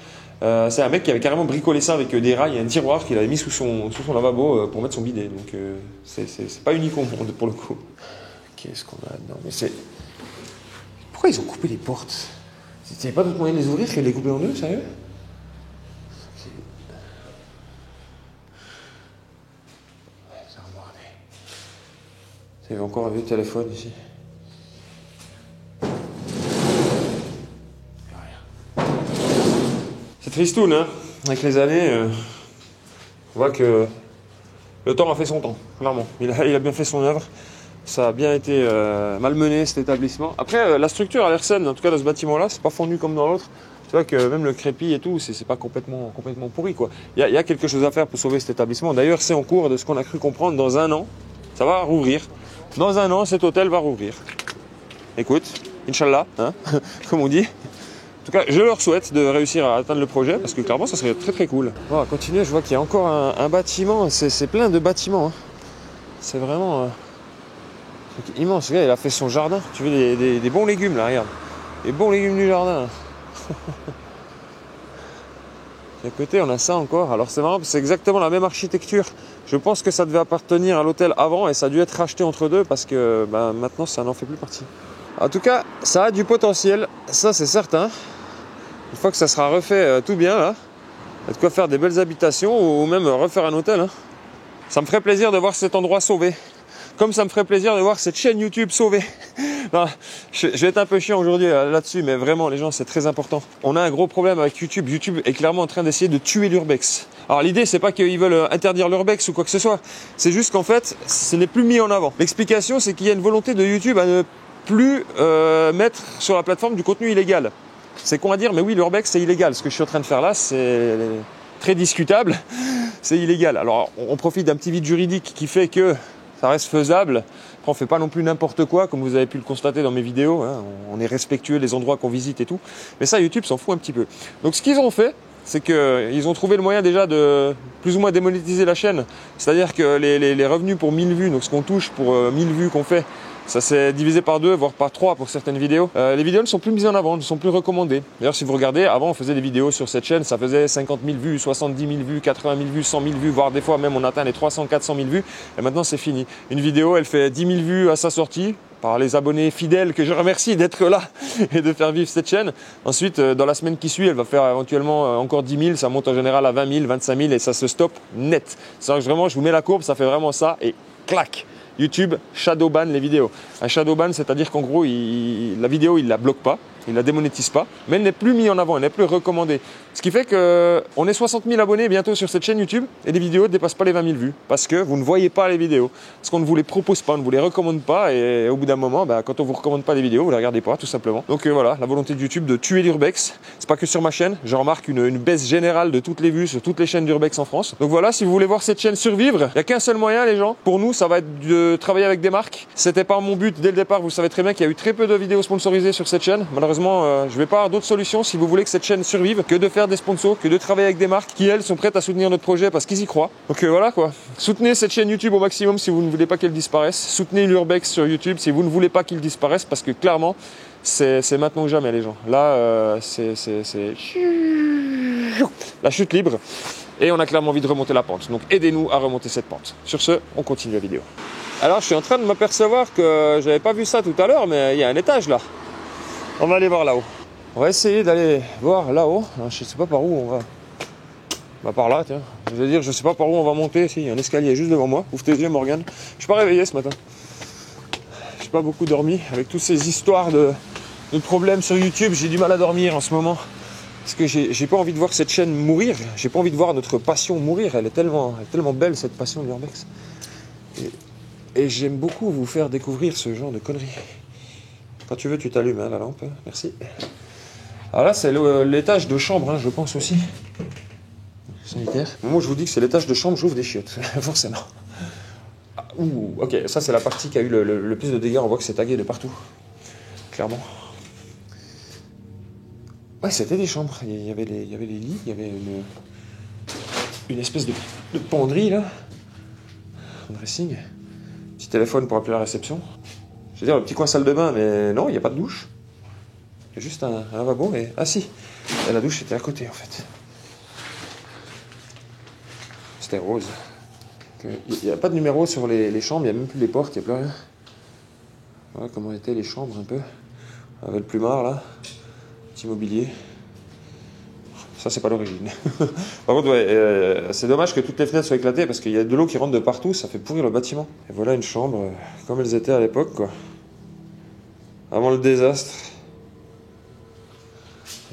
C'est un mec qui avait carrément bricolé ça avec des rails et un tiroir qu'il avait mis sous son lavabo pour mettre son bidet. Donc, c'est pas unique au monde, pour le coup. Qu'est-ce qu'on a là-dedans? Mais c'est... Pourquoi ils ont coupé les portes? Il n'y avait pas d'autre moyen de les ouvrir que de les couper en deux, sérieux? Il y avait encore un vieux téléphone ici. C'est tristoun, hein. Avec les années, on voit que le temps a fait son temps, clairement. Il a bien fait son œuvre. Ça a bien été malmené, cet établissement. Après, la structure a l'air saine, en tout cas dans ce bâtiment-là, c'est pas fondu comme dans l'autre. Tu vois que même le crépi et tout, c'est pas complètement pourri, quoi. Il y a quelque chose à faire pour sauver cet établissement. D'ailleurs, c'est en cours de ce qu'on a cru comprendre. Dans un an, ça va rouvrir. Dans un an, cet hôtel va rouvrir. Écoute, Inch'Allah, hein, comme on dit. En tout cas, je leur souhaite de réussir à atteindre le projet, parce que clairement, ça serait très très cool. Bon, à continuer, je vois qu'il y a encore un bâtiment. C'est plein de bâtiments. Hein. C'est vraiment... immense, ce gars, il a fait son jardin. Tu veux des bons légumes là, regarde. Les bons légumes du jardin. Et à côté, on a ça encore. Alors c'est marrant, parce que c'est exactement la même architecture. Je pense que ça devait appartenir à l'hôtel avant et ça a dû être racheté entre deux parce que maintenant, ça n'en fait plus partie. En tout cas, ça a du potentiel, ça c'est certain. Une fois que ça sera refait tout bien là, il y a de quoi faire des belles habitations ou même refaire un hôtel. Hein. Ça me ferait plaisir de voir cet endroit sauvé. Comme ça me ferait plaisir de voir cette chaîne YouTube sauvée. Non, je vais être un peu chiant aujourd'hui là-dessus, mais vraiment, les gens, c'est très important. On a un gros problème avec YouTube. YouTube est clairement en train d'essayer de tuer l'urbex. Alors l'idée, c'est pas qu'ils veulent interdire l'urbex ou quoi que ce soit. C'est juste qu'en fait, ce n'est plus mis en avant. L'explication, c'est qu'il y a une volonté de YouTube à ne plus mettre sur la plateforme du contenu illégal. C'est con à dire, mais oui, l'urbex, c'est illégal. Ce que je suis en train de faire là, c'est très discutable. C'est illégal. Alors, on profite d'un petit vide juridique qui fait que ça reste faisable. Après, on fait pas non plus n'importe quoi, comme vous avez pu le constater dans mes vidéos. Hein. On est respectueux des endroits qu'on visite et tout. Mais ça, YouTube s'en fout un petit peu. Donc, ce qu'ils ont fait, c'est qu'ils ont trouvé le moyen déjà de plus ou moins démonétiser la chaîne. C'est-à-dire que les revenus pour 1000 vues, donc ce qu'on touche pour 1000 vues qu'on fait, ça s'est divisé par 2, voire par 3 pour certaines vidéos. Les vidéos ne sont plus mises en avant, ne sont plus recommandées. D'ailleurs, si vous regardez, avant on faisait des vidéos sur cette chaîne, ça faisait 50 000 vues, 70 000 vues, 80 000 vues, 100 000 vues, voire des fois même on atteint les 300, 400 000 vues. Et maintenant c'est fini. Une vidéo, elle fait 10 000 vues à sa sortie, par les abonnés fidèles que je remercie d'être là et de faire vivre cette chaîne. Ensuite, dans la semaine qui suit, elle va faire éventuellement encore 10 000, ça monte en général à 20 000, 25 000 et ça se stoppe net. C'est vraiment, je vous mets la courbe, ça fait vraiment ça et clac. YouTube shadowban les vidéos. Un shadowban, c'est-à-dire qu'en gros, la vidéo, il la bloque pas, il la démonétise pas, mais elle n'est plus mise en avant, elle n'est plus recommandée. Ce qui fait qu'on est 60 000 abonnés bientôt sur cette chaîne YouTube et les vidéos ne dépassent pas les 20 000 vues parce que vous ne voyez pas les vidéos. Parce qu'on ne vous les propose pas, on ne vous les recommande pas et au bout d'un moment, quand on ne vous recommande pas les vidéos, vous ne les regardez pas tout simplement. Donc voilà, la volonté de YouTube de tuer l'urbex. C'est pas que sur ma chaîne, je remarque une baisse générale de toutes les vues sur toutes les chaînes d'urbex en France. Donc voilà, si vous voulez voir cette chaîne survivre, il n'y a qu'un seul moyen les gens. Pour nous, ça va être de travailler avec des marques. C'était pas mon but dès le départ, vous savez très bien qu'il y a eu très peu de vidéos sponsorisées sur cette chaîne. Malheureusement, je vais pas avoir d'autres solutions si vous voulez que cette chaîne survive que de faire des sponsors, que de travailler avec des marques qui elles sont prêtes à soutenir notre projet parce qu'ils y croient. Donc voilà quoi. Soutenez cette chaîne YouTube au maximum si vous ne voulez pas qu'elle disparaisse. Soutenez l'urbex sur YouTube si vous ne voulez pas qu'il disparaisse parce que clairement c'est maintenant ou jamais les gens. Là c'est la chute libre et on a clairement envie de remonter la pente. Donc aidez-nous à remonter cette pente. Sur ce, on continue la vidéo. Alors je suis en train de m'apercevoir que j'avais pas vu ça tout à l'heure mais il y a un étage là. On va aller voir là-haut. On va essayer d'aller voir là-haut. Je sais pas par où on va. Bah par là, tiens. Je veux dire, je sais pas par où on va monter. Si, il y a un escalier juste devant moi. Ouvre tes yeux, Morgane. Je suis pas réveillé ce matin. J'ai pas beaucoup dormi. Avec toutes ces histoires de problèmes sur YouTube, j'ai du mal à dormir en ce moment. Parce que j'ai pas envie de voir cette chaîne mourir. J'ai pas envie de voir notre passion mourir. Elle est tellement belle, cette passion de l'urbex. Et j'aime beaucoup vous faire découvrir ce genre de conneries. Quand tu veux, tu t'allumes la lampe. Merci. Alors là, c'est l'étage de chambre, je pense aussi. Sanitaire. Moi, je vous dis que c'est l'étage de chambre, j'ouvre des chiottes. Forcément. Ah, ok, ça, c'est la partie qui a eu le plus de dégâts. On voit que c'est tagué de partout. Clairement. Ouais, c'était des chambres. Il y avait les lits, il y avait une espèce de penderie, là. Un dressing. Petit téléphone pour appeler la réception. Je veux dire, le petit coin salle de bain, mais non, il n'y a pas de douche. Il y a juste un lavabo et... Ah si, et la douche était à côté en fait. C'était rose. Il n'y a pas de numéro sur les chambres, il n'y a même plus les portes, il n'y a plus rien. Voilà comment étaient les chambres un peu. Avec le plumard là. Petit mobilier. Ça c'est pas l'origine. Par contre, ouais, c'est dommage que toutes les fenêtres soient éclatées parce qu'il y a de l'eau qui rentre de partout, ça fait pourrir le bâtiment. Et voilà une chambre comme elles étaient à l'époque quoi. Avant le désastre.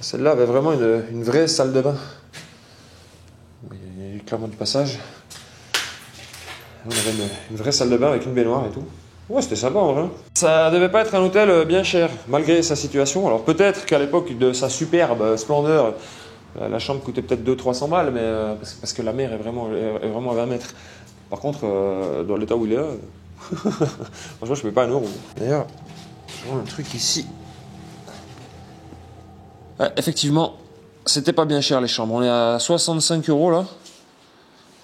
Celle-là avait vraiment une vraie salle de bain. Il y a eu clairement du passage. On avait une vraie salle de bain avec une baignoire et tout. Ouais, c'était sympa en vrai. Ça devait pas être un hôtel bien cher, malgré sa situation. Alors peut-être qu'à l'époque de sa superbe splendeur, la chambre coûtait peut-être 200-300 balles, mais parce que la mer est vraiment à 20 mètres. Par contre, dans l'état où il est là, franchement, je ne paye pas un euro. D'ailleurs, je vois un truc ici. Ouais, effectivement, c'était pas bien cher les chambres. On est à 65 € là.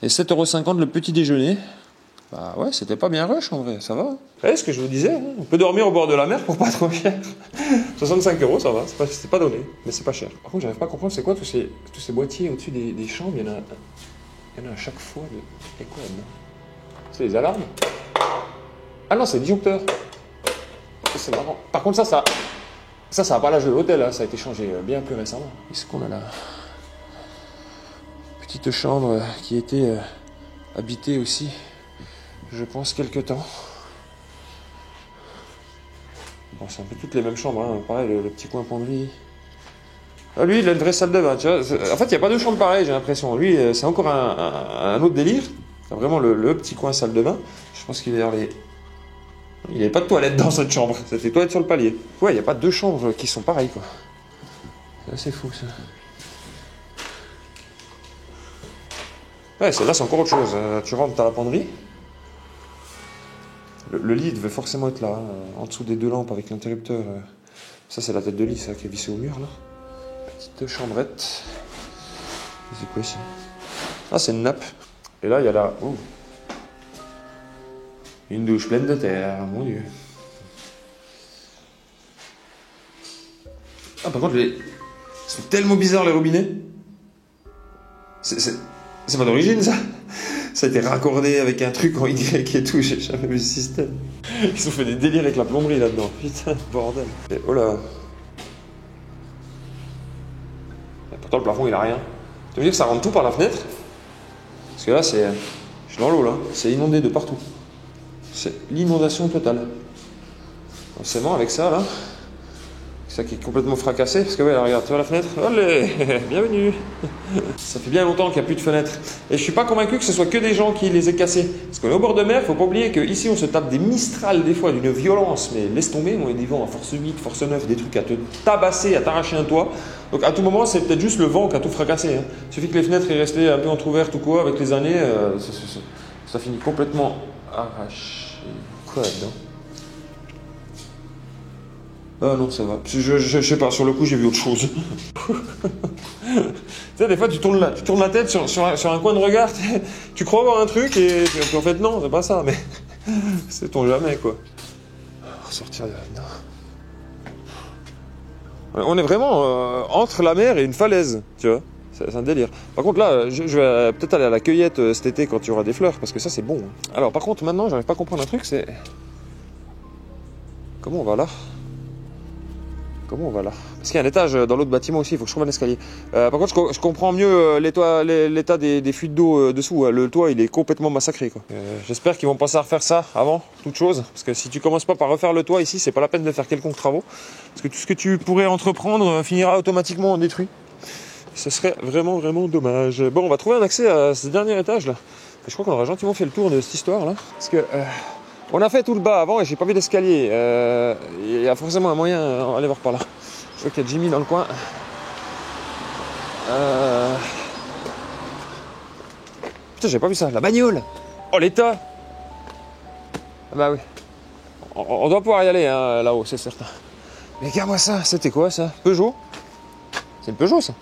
Et 7,50 € le petit déjeuner. Bah ouais, c'était pas bien rush en vrai, ça va. Vous voyez ce que je vous disais, on peut dormir au bord de la mer pour pas trop cher. 65 €, ça va, c'est pas donné, mais c'est pas cher. Par contre, j'arrive pas à comprendre c'est quoi tous ces boîtiers au-dessus des chambres. Il y en a à chaque fois. Et quoi là-dedans? C'est les alarmes? Ah non, c'est le disjoncteur. C'est marrant. Par contre, ça n'a pas l'âge de l'hôtel, hein. Ça a été changé bien plus récemment. Qu'est-ce qu'on a là? Petite chambre qui était habitée aussi, je pense, quelque temps. Bon, c'est un peu toutes les mêmes chambres, hein. Pareil, le petit coin penderie. Ah, lui, il a une vraie salle de bain, tu vois. En fait, il n'y a pas deux chambres pareilles, j'ai l'impression. Lui, c'est encore un autre délire. C'est vraiment le petit coin salle de bain. Je pense qu'il va y avoir il n'y avait pas de toilette dans cette chambre. C'était toilette sur le palier. Ouais, il n'y a pas deux chambres qui sont pareilles, quoi. C'est assez fou, ça. Ouais, là, c'est encore autre chose. Tu rentres, t'as la penderie. Le lit devait forcément être là, hein, en dessous des deux lampes avec l'interrupteur. Ça, c'est la tête de lit, ça, qui est vissée au mur, là. Petite chambrette. C'est quoi ici? Ah, c'est une nappe. Et là, il y a la... Oh. Une douche pleine de terre, mon Dieu. Ah, par contre, c'est tellement bizarre, les robinets. C'est pas d'origine, ça. Ça a été raccordé avec un truc en Y et tout, j'ai jamais vu ce système. Ils ont fait des délires avec la plomberie là-dedans. Putain, bordel. Et oh là. Et pourtant, le plafond, il a rien. Tu veux dire que ça rentre tout par la fenêtre? Parce que là, je suis dans l'eau, là. C'est inondé de partout. C'est l'inondation totale. Forcément, avec ça, là. Ça qui est complètement fracassé, parce que ouais, là, regarde, tu vois la fenêtre? Allez, bienvenue. Ça fait bien longtemps qu'il n'y a plus de fenêtres. Et je suis pas convaincu que ce soit que des gens qui les aient cassés. Parce qu'on est au bord de mer, faut pas oublier qu'ici on se tape des Mistral des fois d'une violence, mais laisse tomber, on est des vents à force 8, force 9, des trucs à te tabasser, à t'arracher un toit. Donc à tout moment, c'est peut-être juste le vent qui a tout fracassé. Hein. Il suffit que les fenêtres aient resté un peu entrouvertes ou quoi, avec les années, ça finit complètement arraché. Quoi là-dedans? Ah non, ça va. Je sais pas, sur le coup, j'ai vu autre chose. Tu sais, des fois, tu tournes la tête sur un coin de regard, tu crois voir un truc, et puis en fait, non, c'est pas ça, mais c'est ton jamais, quoi. Ressortir de là-dedans. On est vraiment entre la mer et une falaise, tu vois. C'est un délire. Par contre, là, je vais peut-être aller à la cueillette cet été quand il y aura des fleurs, parce que ça, c'est bon. Alors, par contre, maintenant, j'arrive pas à comprendre un truc, c'est... Comment on va là? Comment on va là? Parce qu'il y a un étage dans l'autre bâtiment aussi, il faut que je trouve un escalier. Par contre, je comprends mieux l'état des fuites d'eau dessous. Le toit, il est complètement massacré, quoi. J'espère qu'ils vont penser à refaire ça avant toute chose. Parce que si tu commences pas par refaire le toit ici, c'est pas la peine de faire quelconque travaux. Parce que tout ce que tu pourrais entreprendre finira automatiquement détruit. Ce serait vraiment, vraiment dommage. Bon, on va trouver un accès à ce dernier étage là. Je crois qu'on aura gentiment fait le tour de cette histoire là. Parce que... on a fait tout le bas avant et j'ai pas vu d'escalier. Il y a forcément un moyen d'aller voir par là. Je vois qu'il y a Jimmy dans le coin. Putain, j'ai pas vu ça. La bagnole. Oh, l'état. Ah bah oui. On doit pouvoir y aller hein, là-haut, c'est certain. Mais regarde-moi ça. C'était quoi ça? Peugeot? C'est une Peugeot ça?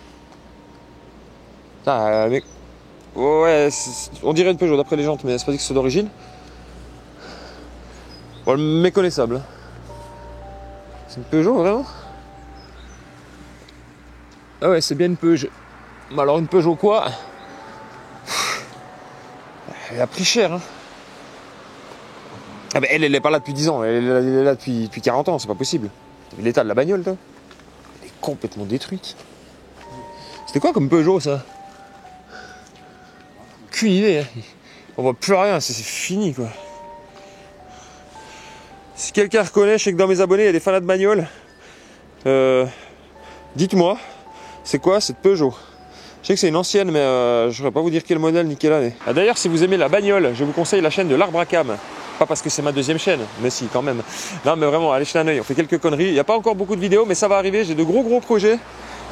Putain, mais... Ouais, on dirait une Peugeot d'après les jantes, mais c'est pas dit que c'est d'origine. Bon, méconnaissable. C'est une Peugeot, vraiment? Ah ouais, c'est bien une Peugeot. Mais alors une Peugeot quoi? Elle a pris cher, hein. Ah ben elle est pas là depuis 10 ans, elle est là depuis 40 ans, c'est pas possible. T'as vu l'état de la bagnole, toi? Elle est complètement détruite. C'était quoi comme Peugeot, ça? Aucune idée, hein. On voit plus rien, c'est fini, quoi. Si quelqu'un reconnaît, je sais que dans mes abonnés, il y a des fanats de bagnole. Dites-moi, c'est quoi cette Peugeot? Je sais que c'est une ancienne, mais je ne saurais pas vous dire quel modèle ni quelle année. Ah, d'ailleurs, si vous aimez la bagnole, je vous conseille la chaîne de l'Arbre à Cam. Pas parce que c'est ma deuxième chaîne, mais si, quand même. Non, mais vraiment, allez jeter un œil, on fait quelques conneries. Il n'y a pas encore beaucoup de vidéos, mais ça va arriver. J'ai de gros projets.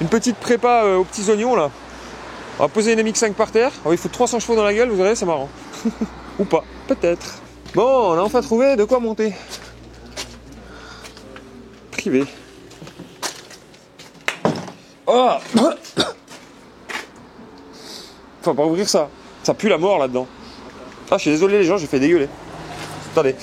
Une petite prépa aux petits oignons, là. On va poser une MX5 par terre. On va y foutre 300 chevaux dans la gueule, vous verrez, c'est marrant. Ou pas, peut-être. Bon, on a enfin trouvé de quoi monter. Privé. Oh. Faut pas ouvrir ça. Ça pue la mort là-dedans. Ah, je suis désolé les gens, j'ai fait dégueuler. Attendez.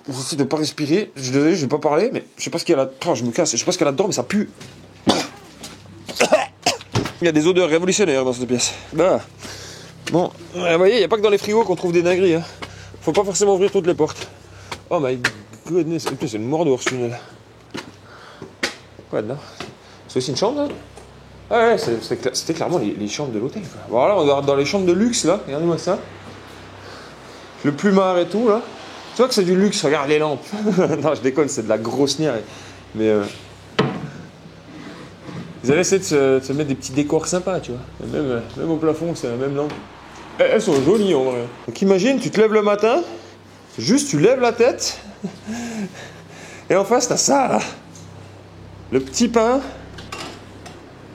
J'essaie de pas respirer. Je suis désolé, je vais pas parler, mais je sais pas ce qu'il y a là. Oh, je me casse. Je sais pas ce qu'il y a là-dedans, mais ça pue. Il y a des odeurs révolutionnaires dans cette pièce. Bah. Bon, vous voyez, il n'y a pas que dans les frigos qu'on trouve des dingueries. Hein. Faut pas forcément ouvrir toutes les portes. Oh my goodness. C'est une mort ce tunnel. Quoi là? C'est aussi une chambre là? Ah ouais, c'était clairement les chambres de l'hôtel. Bon, alors là, on doit être dans les chambres de luxe là. Regardez-moi ça. Le plumard et tout là. Tu vois que c'est du luxe, regarde les lampes. Non, je déconne, c'est de la grosse nière. Mais ils avaient essayé de se mettre des petits décors sympas, tu vois. Même au plafond, c'est la même lampe. Elles sont jolies en vrai. Donc imagine, tu te lèves le matin, juste tu lèves la tête, et en face t'as ça là. Le petit pain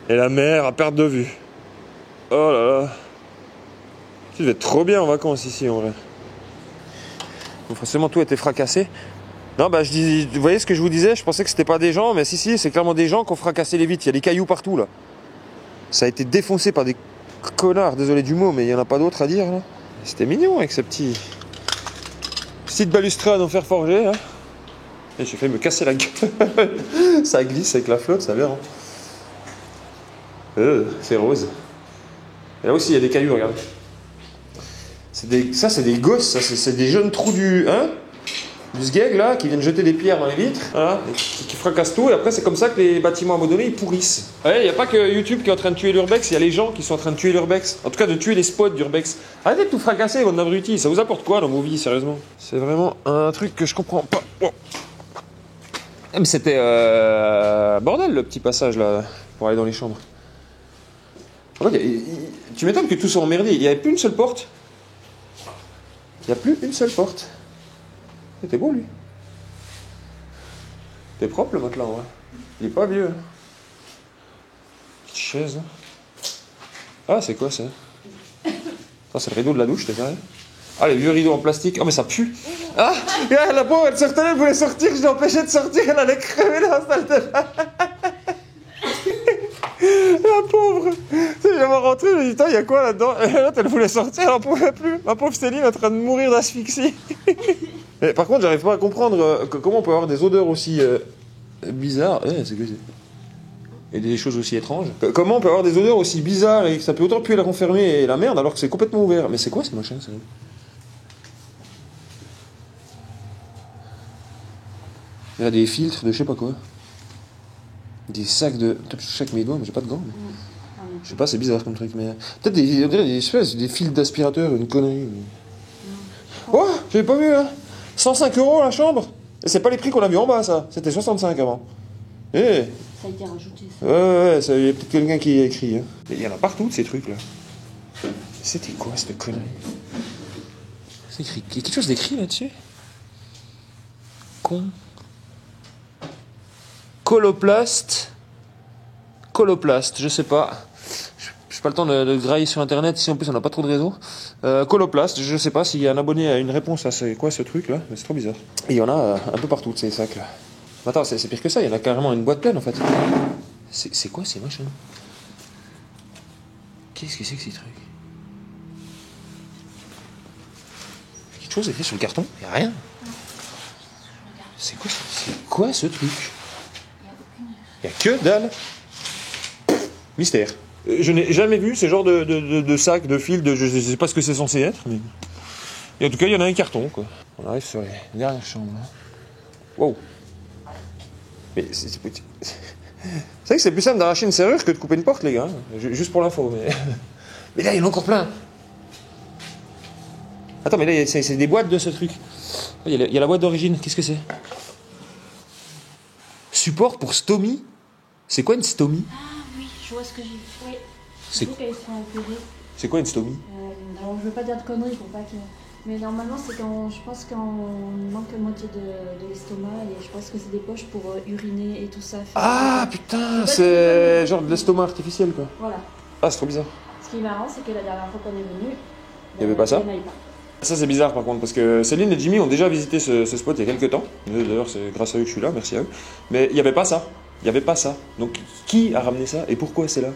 et la mer à perte de vue. Oh là là. Tu devais être trop bien en vacances ici en vrai. Donc forcément tout a été fracassé. Non bah je dis, vous voyez ce que je vous disais, je pensais que c'était pas des gens, mais si c'est clairement des gens qui ont fracassé les vitres. Il y a des cailloux partout là. Ça a été défoncé par des connards, désolé du mot, mais il y en a pas d'autre à dire là. C'était mignon avec ces petites balustrades en fer forgé là. Et j'ai failli me casser la gueule. Ça glisse avec la flotte, ça vient. C'est rose. Et là aussi il y a des cailloux, regarde. Ça c'est des gosses, ça c'est des jeunes trous du sgeg là qui viennent jeter des pierres dans les vitres, voilà, et qui fracassent tout, et après c'est comme ça que les bâtiments abandonnés ils pourrissent. Il n'y a pas que YouTube qui est en train de tuer l'urbex, il y a les gens qui sont en train de tuer l'urbex, en tout cas de tuer les spots d'urbex. Arrêtez de tout fracasser, votre abruti, ça vous apporte quoi dans vos vies, sérieusement? C'est vraiment un truc que je comprends pas. Oh. Mais c'était bordel le petit passage là pour aller dans les chambres. En fait, tu m'étonnes que tout soit emmerdé, il n'y avait plus une seule porte. Il n'y a plus une seule porte. C'était beau lui. T'es propre le matelas, ouais. Il est pas vieux. Petite chaise. Ah, c'est quoi ça? Ah, c'est le rideau de la douche, t'es carré. Ah, les vieux rideaux en plastique. Oh, mais ça pue. Ah, la pauvre, elle sortait, elle voulait sortir, je l'ai empêchée de sortir, elle allait crever dans la salle de bain. La pauvre. Je vais rentrer, je me dis, il y a quoi là-dedans? Et l'autre, elle voulait sortir, elle n'en pouvait plus. Ma pauvre Céline est en train de mourir d'asphyxie. Mais par contre, j'arrive pas à comprendre comment on peut avoir des odeurs aussi bizarres. C'est que c'est. Et des choses aussi étranges. Comment on peut avoir des odeurs aussi bizarres et que ça peut autant puer la renfermée et la merde alors que c'est complètement ouvert. Mais c'est quoi ce machin, ça? Il y a des filtres de je sais pas quoi. Des sacs de. Je sais avec mes doigts, mais j'ai pas de gants. Mais... Je sais pas, c'est bizarre comme truc, mais. Peut-être des fils d'aspirateur, une connerie. Mais... Oh, j'avais pas vu, hein. 105 € la chambre. Et c'est pas les prix qu'on a vu en bas, ça. C'était 65 avant. Eh. Ça a été rajouté, ça. Ouais, il y a peut-être quelqu'un qui a écrit. Hein. Il y en a partout de ces trucs-là. C'était quoi cette connerie? C'est écrit. Il y a quelque chose d'écrit là-dessus? Coloplast, je sais pas. J'ai pas le temps de grailler sur internet, ici en plus on n'a pas trop de réseau. Coloplast, je sais pas s'il y a un abonné à une réponse à c'est quoi ce truc là, mais c'est trop bizarre. Et il y en a un peu partout de ces sacs là. Attends, c'est pire que ça, il y en a carrément une boîte pleine en fait. C'est quoi ces machins? Qu'est-ce que c'est que ces trucs? Quelque chose écrit sur le carton? Il n'y a rien. C'est quoi ce truc? Il n'y a que dalle. Mystère. Je n'ai jamais vu ce genre de sac, de fil, je ne sais pas ce que c'est censé être. Mais... Et en tout cas, il y en a un carton, quoi. On arrive sur les dernières chambres. Wow. Mais c'est vrai que c'est plus simple d'arracher une serrure que de couper une porte, les gars. Juste pour l'info, mais... Mais là, il y en a encore plein. Attends, mais là, c'est des boîtes de ce truc. Il y a la boîte d'origine. Qu'est-ce que c'est? Support pour stomie? C'est quoi une stomie? Ah oui, je vois ce que j'ai vu. Oui. C'est quoi une stomie? Alors, je veux pas dire de conneries pour pas que... Mais normalement, c'est quand... Je pense qu'on manque la moitié de l'estomac et je pense que c'est des poches pour uriner et tout ça. Ah putain, c'est genre de l'estomac artificiel, quoi. Voilà. Ah, c'est trop bizarre. Ce qui est marrant, c'est que la dernière fois qu'on est venu... Il n'y avait pas ça? Il n'y en avait pas. Ça c'est bizarre par contre, parce que Céline et Jimmy ont déjà visité ce spot il y a quelques temps. D'ailleurs c'est grâce à eux que je suis là, merci à eux. Mais il n'y avait pas ça. Il n'y avait pas ça. Donc qui a ramené ça et pourquoi c'est là?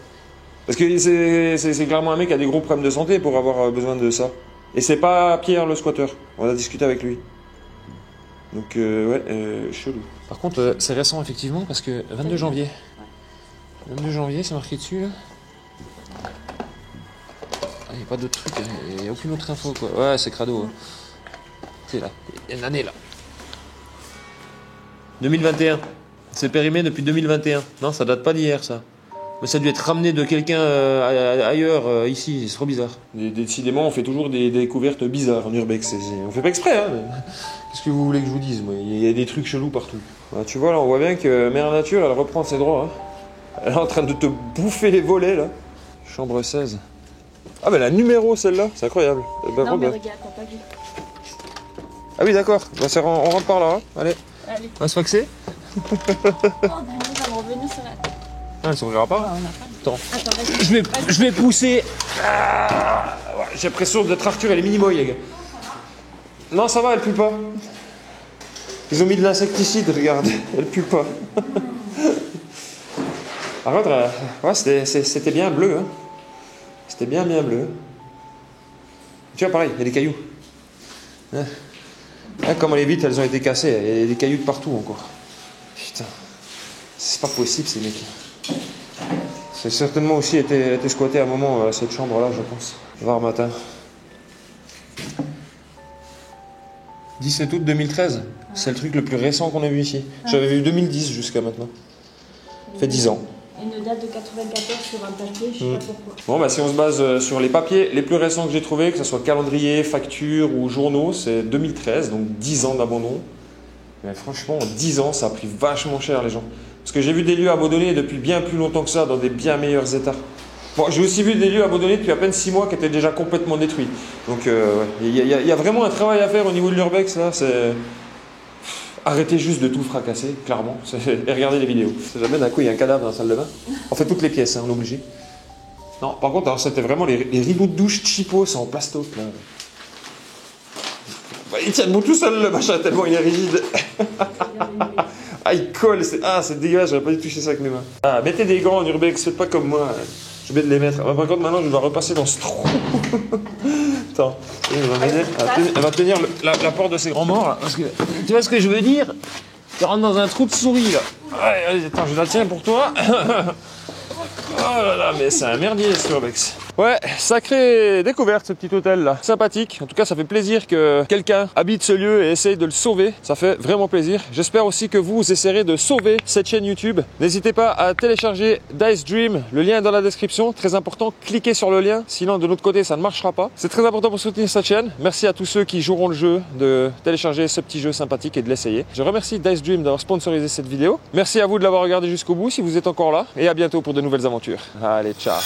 Parce que c'est clairement un mec qui a des gros problèmes de santé pour avoir besoin de ça. Et c'est pas Pierre le squatter. On a discuté avec lui. Donc chelou. Par contre c'est récent effectivement parce que 22 janvier. 22 janvier c'est marqué dessus là. Il n'y a pas d'autres trucs, il n'y a aucune autre info quoi. Ouais, c'est crado. Hein. C'est là, il y a une année là. 2021. C'est périmé depuis 2021. Non, ça date pas d'hier ça. Mais ça a dû être ramené de quelqu'un ailleurs, ici, c'est trop bizarre. Décidément, on fait toujours des découvertes bizarres en urbex. On fait pas exprès, hein. Qu'est-ce que vous voulez que je vous dise, moi? Il y a des trucs chelous partout. Ah, tu vois, là, on voit bien que Mère Nature, elle reprend ses droits. Hein. Elle est en train de te bouffer les volets, là. Chambre 16. Ah bah la numéro celle-là, c'est incroyable. Non mais regarde, t'as pas vu. Ah oui d'accord, bah, on rentre par là, hein. Allez. On va se faxer. Oh ben on va revenir sur la tête. Ah, elle s'ouvrira pas. On n'a pas Attends. Attends, vas-y. Je vais pousser. Ah, ouais, j'ai l'impression d'être Arthur et les Minimoys, les gars. Non, ça va, elle pue pas. Ils ont mis de l'insecticide, regarde. Elle pue pas. Par contre, ouais, c'était bien bleu. Hein. C'était bien bleu. Tu vois, pareil, il y a des cailloux. Hein. Hein, comme les vitres, elles ont été cassées. Il y a des cailloux de partout encore. Putain. C'est pas possible, ces mecs. C'est certainement aussi été squatté à un moment, cette chambre-là, je pense. Var matin. 17 août 2013. C'est le truc le plus récent qu'on a vu ici. J'avais vu 2010 jusqu'à maintenant. Ça fait 10 ans. Une date de 94 sur un papier, je sais pas pourquoi. Bon, bah si on se base sur les papiers les plus récents que j'ai trouvés, que ce soit calendrier, facture ou journaux, c'est 2013, donc 10 ans d'abandon. Mais franchement, en 10 ans, ça a pris vachement cher, les gens. Parce que j'ai vu des lieux abandonnés depuis bien plus longtemps que ça, dans des bien meilleurs états. Bon, j'ai aussi vu des lieux abandonnés depuis à peine 6 mois qui étaient déjà complètement détruits. Donc, il y a vraiment un travail à faire au niveau de l'urbex, là. C'est... Arrêtez juste de tout fracasser, clairement. Et regardez les vidéos. C'est jamais d'un coup, il y a un cadavre dans la salle de bain. On fait toutes les pièces, hein, on est obligé. Non, par contre, c'était vraiment les rideaux de douche cheapos en plastoc, là. Bah, il tient debout tout seul, le machin, tellement il est rigide. Ah, il colle, c'est dégueulasse, j'aurais pas dû toucher ça avec mes mains. Ah, mettez des gants en urbex, faites pas comme moi. Je vais de les mettre. Ah, par contre, maintenant, je dois repasser dans ce trou. Attends, elle va tenir la porte de ces grands morts, là, parce que, tu vois ce que je veux dire? Tu rentres dans un trou de souris, là. Ouais, allez, attends, je la tiens pour toi. Oh là là, mais c'est un merdier, ce urbex. Ouais, sacrée découverte, ce petit hôtel là. Sympathique. En tout cas, ça fait plaisir que quelqu'un habite ce lieu et essaye de le sauver. Ça fait vraiment plaisir. J'espère aussi que vous essayerez de sauver cette chaîne YouTube. N'hésitez pas à télécharger Dice Dream. Le lien est dans la description. Très important, cliquez sur le lien. Sinon, de notre côté, ça ne marchera pas. C'est très important pour soutenir cette chaîne. Merci à tous ceux qui joueront le jeu de télécharger ce petit jeu sympathique et de l'essayer. Je remercie Dice Dream d'avoir sponsorisé cette vidéo. Merci à vous de l'avoir regardé jusqu'au bout si vous êtes encore là. Et à bientôt pour de nouvelles aventures. Allez, ciao.